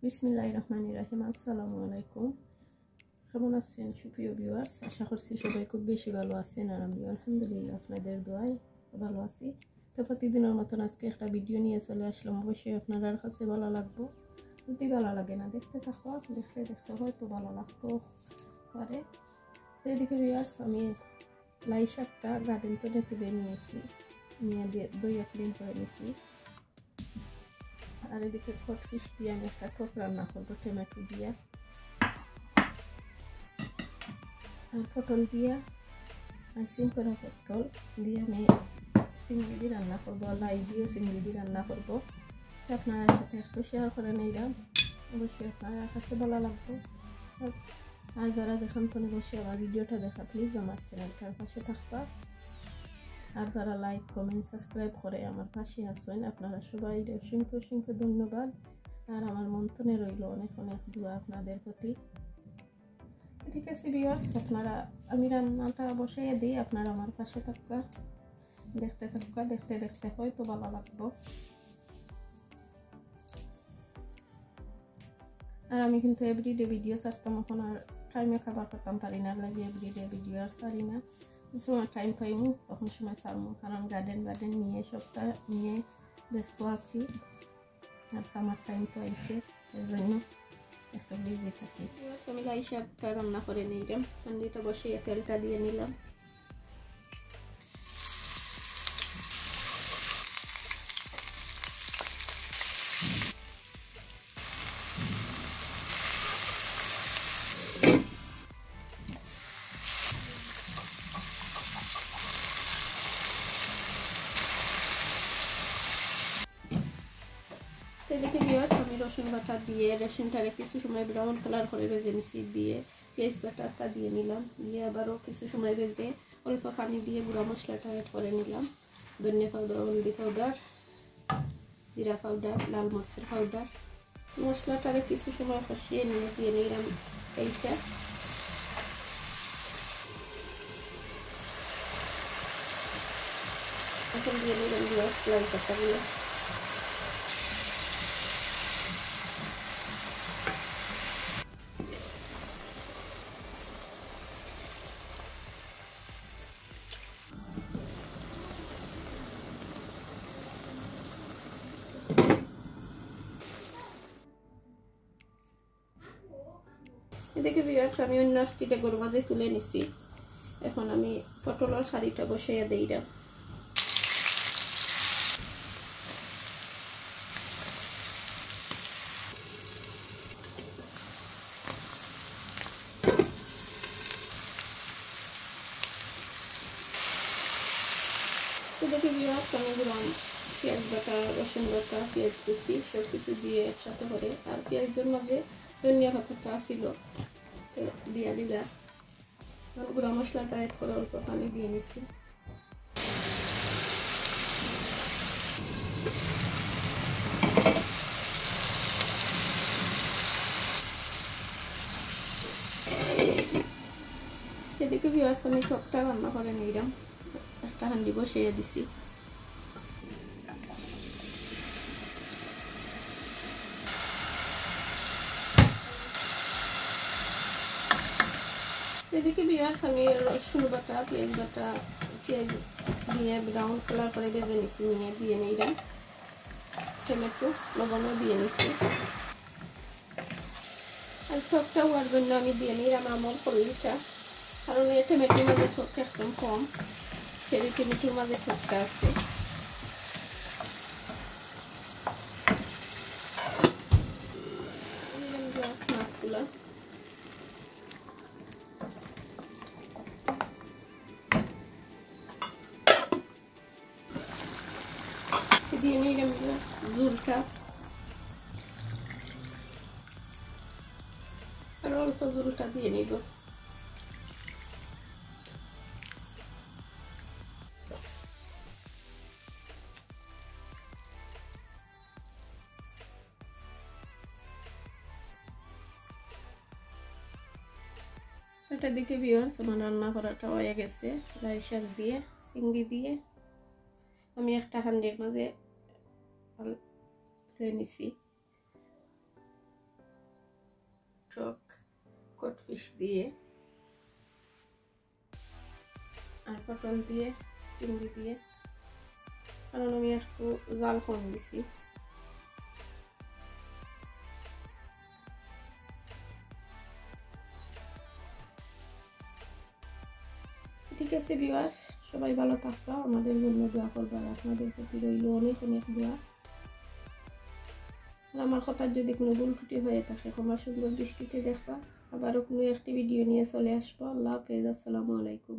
বিসমিল্লাহির রহমানির রহিম। আসসালামু আলাইকুম। কেমন আছেন সুপ্রিয় ভিউয়ার্স? আশা করছি সবাই খুব বেশি ভালো আছেন, আর আমি আলহামদুলিল্লাহ আপনাদের দোয়ায় ভালো আছি। তো প্রতিদিনের মতন আজকে একটা ভিডিও নিয়ে চলে আসলাম। অবশ্যই আপনার কাছে ভালো লাগবো, যদি ভালো লাগে না দেখতে থাকো, দেখতে দেখতে হয়তো ভালো লাগতো পারে। তো এদিকে ভিউয়ার্স, আমি লাই শাকটা গার্ডেন থেকে তুলে নিয়েছি, নিয়ে দই ক্লিন করে নিয়েছি। আর এদিকে কটফিশ দিয়ে আমি একটা টক রান্না করবো টমেটো দিয়ে, আর পটল দিয়া আইসিং করা পটল দিয়ে আমি চিংড়ি দিয়ে রান্না করবো, লাই দিয়েও চিংড়ি দিয়ে রান্না করবো। আপনার সাথে একটু শেয়ার করে নিলাম, অবশ্যই আপনার কাছে ভালো লাগবে। আর যারা দেখান তো অবশ্যই আমার ভিডিওটা দেখা প্লিজ আমার চ্যানেলটার পাশে থাকবা। আর যারা লাইক কমেন্ট সাবস্ক্রাইব করে আমার পাশে আছেন, আপনারা সবাই অসংখ্য অসংখ্য ধন্যবাদ। আর আমার মন্থনে রইল অনেক অনেক দোয়া আপনাদের প্রতি। ঠিক আছে ভিউয়ার্স, আপনারা আমি রান্নাটা বসাইয়ে দিই, আপনারা আমার পাশে থাকা দেখতে থাকা, দেখতে দেখতে হয়তো ভালো লাগবো। আর আমি কিন্তু এভরিডে ভিডিও ছাড়তাম, এখন আর টাইমে খাবার করতাম পারি না, লাগে এভরিডে ভিডিও আর ছাড়ি না। সময় টাইম পাইমু তখন সময় ছাড়মু, কারণ গার্ডেন নিয়ে সবটা নিয়ে ব্যস্ত আছি। আর সামার টাইম তো আইছে, এই জন্য একটা বিজি থাকি। আমি লাই শাকটা রান্না করে নিলাম, হাঁড়িটা বসিয়ে তেলটা দিয়ে নিলাম। এদিকে ভিউয়ার্স, আমি রসুন বাটা দিয়ে রসুনটারে কিছু সময় ব্রাউন কালার করে ভেজে নিছি, দিয়ে পেঁয়াজ বাটাটা দিয়ে নিলাম, দিয়ে আবারও কিছু সময় ভেজে অল্প পানি দিয়ে গুঁড়া মশলাটা অ্যাড করে নিলাম। ধনিয়া পাউডার, হলদি পাউডার, জিরা পাউডার, লাল মরিচের পাউডার। মশলাটারে কিছু সময় কষিয়ে নিয়ে দিয়ে নিলাম এইসা। এখন দিয়ে নিলাম ভিউয়ার্স লাল পাতাগুলো। এদিকে ভিউয়ার্স, আমি অন্য একটিতে গরু মাঝে তুলে নিছি। এখন আমি পটলের হাঁড়িটা বসাইয়া দেই। এদিকে ভিউয়ার্স, আমি দিলাম পেঁয়াজ বাটা, রসুন বাটা, পেঁয়াজ কুচি সব কিছু দিয়ে একসাথে করে, আর পেঁয়াজের মাঝে ধনিয়া পাতাটা ছিল দিয়ে দিলাম। গুঁড়া মশলাটা অ্যাড করে অল্প পানি দিয়ে নিচ্ছি। এদিকে ভিউয়ার্স, আমি টকটা রান্না করে নিলাম, একটা হাঁড়ি বসিয়ে দিছি। এদিকে ভিউয়ার্স, আমি রসুন বাটা, পেঁয়াজ বাটা, পেঁয়াজ দিয়ে ব্রাউন কালার করে ভেজে নিচ্ছি, নিয়ে দিয়ে নিলাম টমেটো, লবণও দিয়ে নিচ্ছি। আর টকটা হওয়ার জন্য আমি দিয়ে নিলাম আমল হলুদটা, কারণ এই টমেটোর মাঝে টকটা একদম কম, সেই টমেটোর মাঝে টকটা আছে। মাছগুলা দিয়ে নিলাম ঝুলটা, আর অল্প ঝুলটা দিয়ে নিব। এটার দিকে ভিউয়ার্স, আমার রান্না করাটা হয়ে গেছে। লাই শাক দিয়ে চিংড়ি দিয়ে আমি একটা হাঁড়ির মাঝে নিছি। টক কটফিশ দিয়ে আর পটল দিয়ে চিংড়ি দিয়ে, কারণ আমি একটু জাল কম দিছি। ঠিক আছে ভিউয়ার্স, সবাই ভালো থাকবা, আমাদের জন্য দোয়া করবা, আপনাদের প্রতি রইল অনেক অনেক দোয়া। আর আমার কথার যদি কোনো ভুল ত্রুটি হয়ে থাকে ক্ষমা সুন্দর দৃষ্টিতে দেখবা। আবারও কোনো একটি ভিডিও নিয়ে চলে আসবো। আল্লাহ হাফেজ, আসসালামু আলাইকুম।